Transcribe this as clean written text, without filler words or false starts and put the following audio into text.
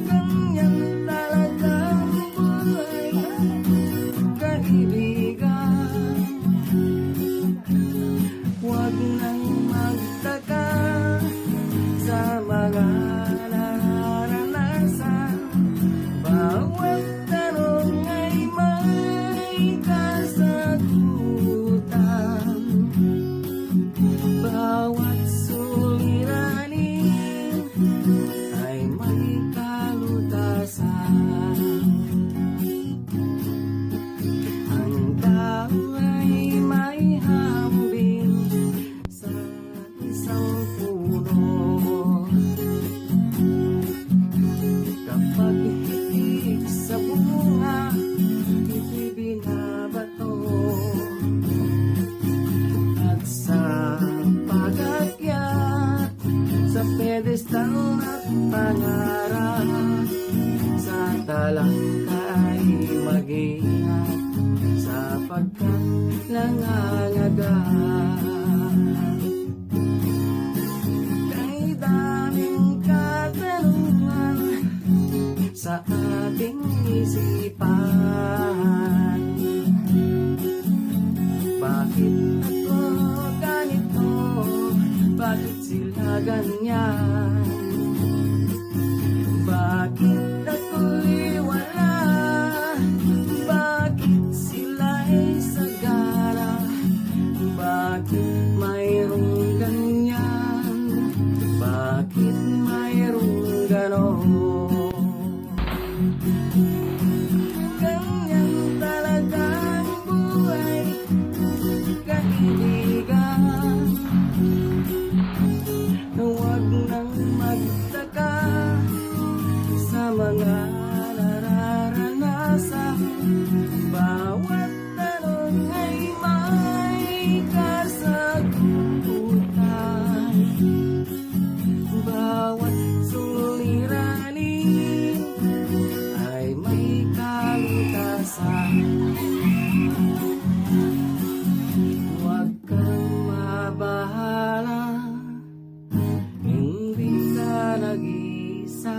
Ganyan talaga ang buhay, kaibigan. Huwag nang magtaka sa mga nararanasan. Bawat tanong ay may kasagutan. Bawat suliranin ay may kalutasan. Ang tao ay may hambing sa isang puno. Kapag hitik sa bunga, ito'y binabato. At sa pag-akyat sa pedestal at pangarap, sa talangkay mag-ingat, sapagkat nangangagat. Kay daming katanungan sa ating isipan. Bakit ako ganito? Bakit sila ganyan? Bakit ako'y wala? Bakit sila'y sagara? Bakit mayroong ganyan? Bakit mayroong ganon? Ganyan talaga ang buhay, kaibigan. Huwag nang magtaka sa mga nararanasan. Bawat tanong ay may kasagutan. Bawat suliranin ay may kalutasan. Huwag kang mabahala, hindi ka nag-iisa.